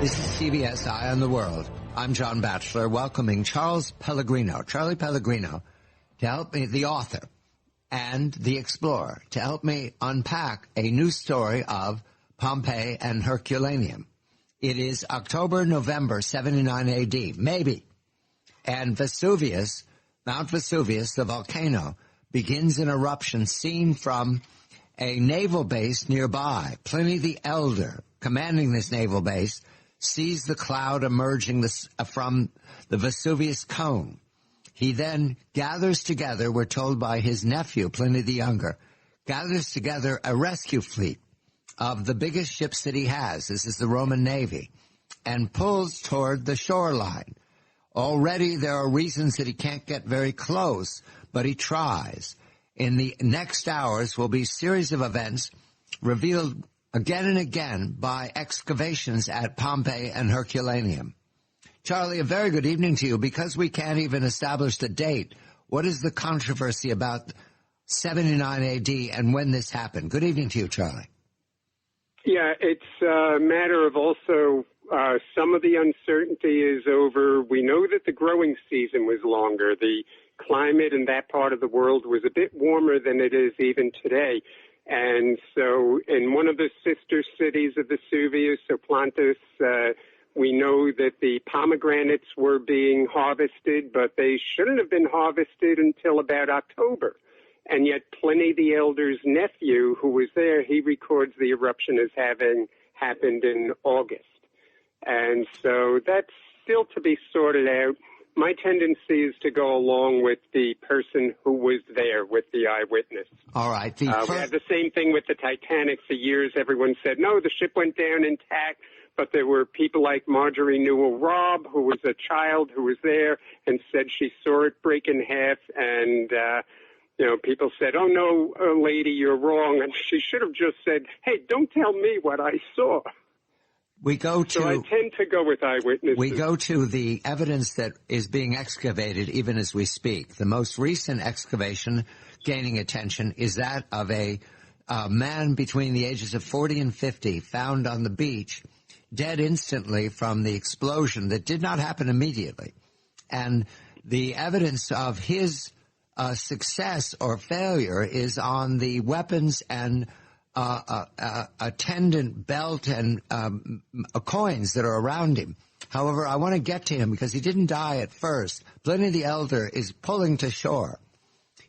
This is CBS Eye on the World. I'm John Batchelor, welcoming Charlie Pellegrino, to help me, the author and the explorer, to help me unpack a new story of Pompeii and Herculaneum. It is October, November, 79 AD, maybe. And Vesuvius, Mount Vesuvius, the volcano, begins an eruption seen from a naval base nearby. Pliny the Elder, commanding this naval base, sees the cloud emerging from the Vesuvius cone. He then gathers together, we're told by his nephew, Pliny the Younger, gathers together a rescue fleet of the biggest ships that he has. This is the Roman Navy, and pulls toward the shoreline. Already there are reasons that he can't get very close, but he tries. In the next hours will be a series of events revealed again and again by excavations at Pompeii and Herculaneum. Charlie, a very good evening to you. Because we can't even establish the date, what is the controversy about 79 AD and when this happened? Good evening to you, Charlie. Yeah, it's a matter of also some of the uncertainty is over. We know that the growing season was longer. The climate in that part of the world was a bit warmer than it is even today. And so in one of the sister cities of Vesuvius, Oplantis, we know that the pomegranates were being harvested, but they shouldn't have been harvested until about October. And yet Pliny the Elder's nephew, who was there, he records the eruption as having happened in August. And so that's still to be sorted out. My tendency is to go along with the person who was there, with the eyewitness. All right. We had the same thing with the Titanic for years. Everyone said, no, the ship went down intact. But there were people like Marjorie Newell Robb, who was a child who was there and said she saw it break in half. And, people said, oh, no, lady, you're wrong. And she should have just said, hey, don't tell me what I saw. So I tend to go with eyewitnesses. We go to the evidence that is being excavated even as we speak. The most recent excavation gaining attention is that of a man between the ages of 40 and 50 found on the beach, dead instantly from the explosion that did not happen immediately. And the evidence of his success or failure is on the weapons and attendant belt and coins that are around him. However, I want to get to him because he didn't die at first. Pliny the Elder is pulling to shore.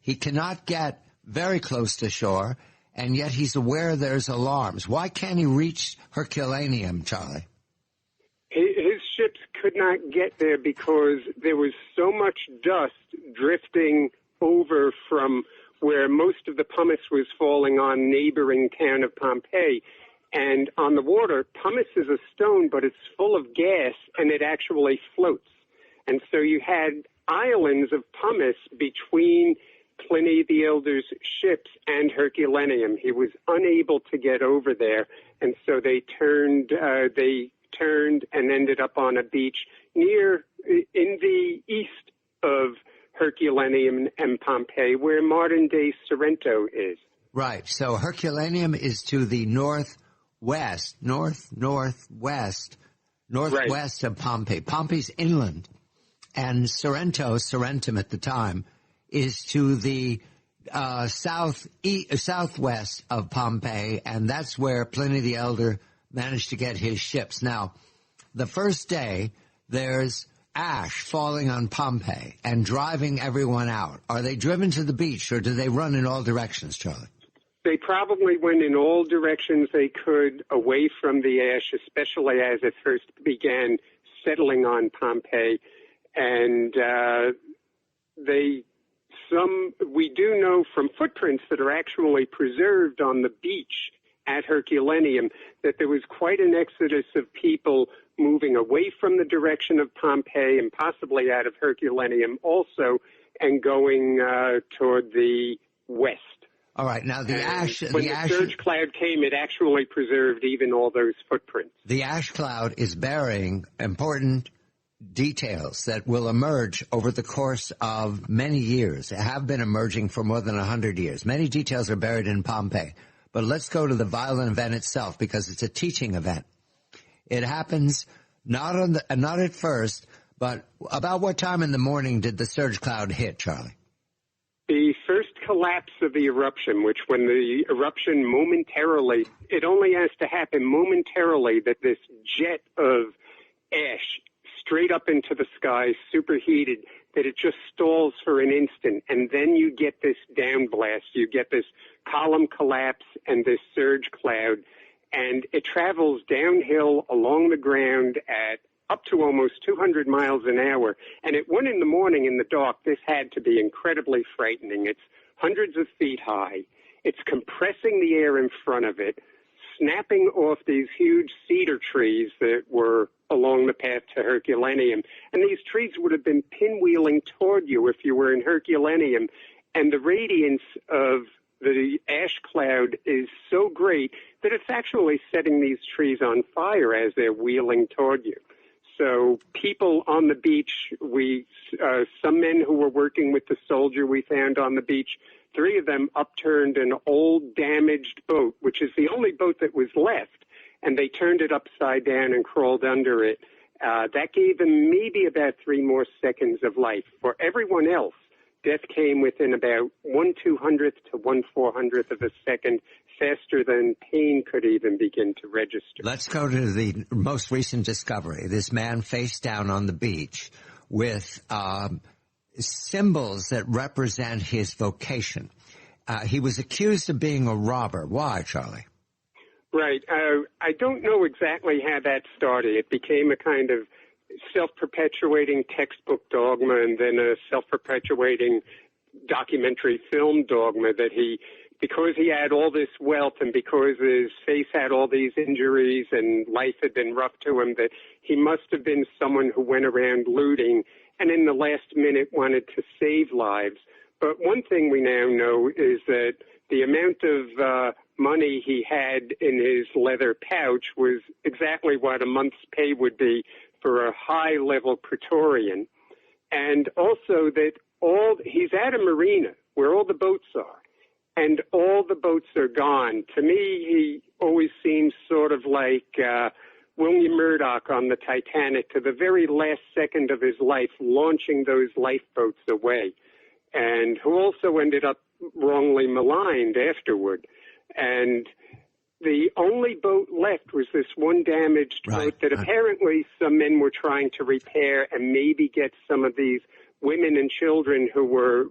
He cannot get very close to shore, and yet he's aware there's alarms. Why can't he reach Herculaneum, Charlie? His ships could not get there because there was so much dust drifting over from where most of the pumice was falling on neighboring town of Pompeii. And on the water, pumice is a stone, but it's full of gas, and it actually floats. And so you had islands of pumice between Pliny the Elder's ships and Herculaneum. He was unable to get over there, and so they turned and ended up on a beach in the east of Herculaneum and Pompeii, where modern-day Sorrento is. Right. So Herculaneum is to the northwest of Pompeii. Pompeii's inland. And Sorrentum at the time, is to the southwest of Pompeii, and that's where Pliny the Elder managed to get his ships. Now, the first day, there's ash falling on Pompeii and driving everyone out. Are they driven to the beach, or do they run in all directions, Charlie? They probably went in all directions they could away from the ash, especially as it first began settling on Pompeii. And we do know from footprints that are actually preserved on the beach at Herculaneum that there was quite an exodus of people moving away from the direction of Pompeii and possibly out of Herculaneum also, and going toward the west. All right. Now, the ash... When the surge cloud came, it actually preserved even all those footprints. The ash cloud is burying important details that will emerge over the course of many years, have been emerging for more than 100 years. Many details are buried in Pompeii. But let's go to the violent event itself, because it's a teaching event. It happens Not at first, but about what time in the morning did the surge cloud hit, Charlie? The first collapse of the eruption, which when the eruption momentarily, it only has to happen momentarily that this jet of ash straight up into the sky, superheated, that it just stalls for an instant, and then you get this downblast. You get this column collapse and this surge cloud, and it travels downhill along the ground at up to almost 200 miles an hour. And at 1 in the morning in the dark, this had to be incredibly frightening. It's hundreds of feet high. It's compressing the air in front of it, snapping off these huge cedar trees that were along the path to Herculaneum. And these trees would have been pinwheeling toward you if you were in Herculaneum. And the radiance of the ash cloud is so great that it's actually setting these trees on fire as they're wheeling toward you. So people on the beach, some men who were working with the soldier we found on the beach, 3 of them upturned an old damaged boat, which is the only boat that was left, and they turned it upside down and crawled under it. That gave them maybe about 3 more seconds of life. For everyone else, death came within about 1/200th to 1/400th of a second, faster than pain could even begin to register. Let's go to the most recent discovery. This man face down on the beach with symbols that represent his vocation. He was accused of being a robber. Why, Charlie? Right. I don't know exactly how that started. It became a kind of self-perpetuating textbook dogma and then a self-perpetuating documentary film dogma that because he had all this wealth and because his face had all these injuries and life had been rough to him, that he must have been someone who went around looting and in the last minute wanted to save lives. But one thing we now know is that the amount of money he had in his leather pouch was exactly what a month's pay would be for a high-level Praetorian. And also that he's at a marina where all the boats are, and all the boats are gone. To me, he always seems sort of like William Murdoch on the Titanic, to the very last second of his life, launching those lifeboats away, and who also ended up wrongly maligned afterward. And the only boat left was this one damaged boat that apparently some men were trying to repair and maybe get some of these women and children who were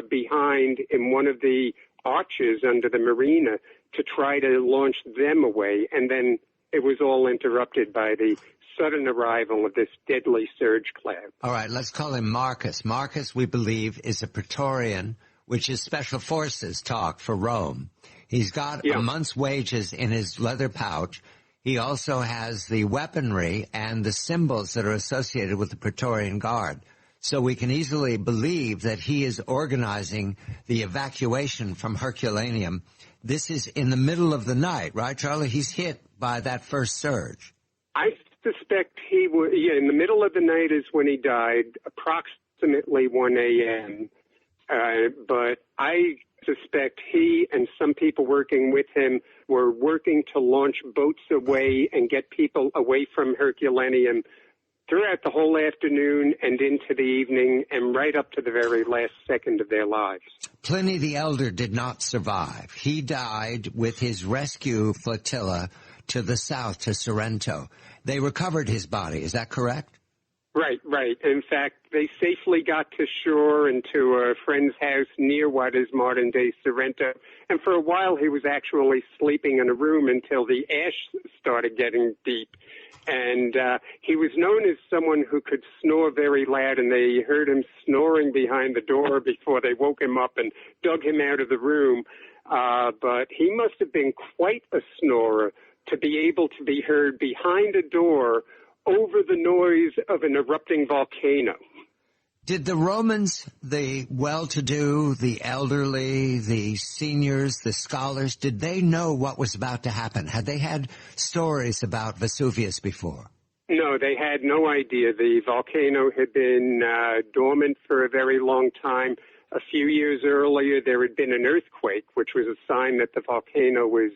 behind in one of the arches under the marina to try to launch them away. And then it was all interrupted by the sudden arrival of this deadly surge cloud. All right, let's call him Marcus. Marcus, we believe, is a Praetorian, which is special forces talk for Rome. He's got a month's wages in his leather pouch. He also has the weaponry and the symbols that are associated with the Praetorian Guard. So we can easily believe that he is organizing the evacuation from Herculaneum. This is in the middle of the night, right, Charlie? He's hit by that first surge. I suspect he was, in the middle of the night is when he died, approximately 1 a.m. But I suspect he and some people working with him were working to launch boats away and get people away from Herculaneum throughout the whole afternoon and into the evening and right up to the very last second of their lives. Pliny the Elder did not survive. He died with his rescue flotilla to the south, to Sorrento. They recovered his body. Is that correct? Right. In fact, they safely got to shore and to a friend's house near what is modern-day Sorrento. And for a while, he was actually sleeping in a room until the ash started getting deep. And he was known as someone who could snore very loud, and they heard him snoring behind the door before they woke him up and dug him out of the room. But he must have been quite a snorer to be able to be heard behind a door over the noise of an erupting volcano. Did the Romans, the well-to-do, the elderly, the seniors, the scholars, did they know what was about to happen? Had they had stories about Vesuvius before? No, they had no idea. The volcano had been dormant for a very long time. A few years earlier, there had been an earthquake, which was a sign that the volcano was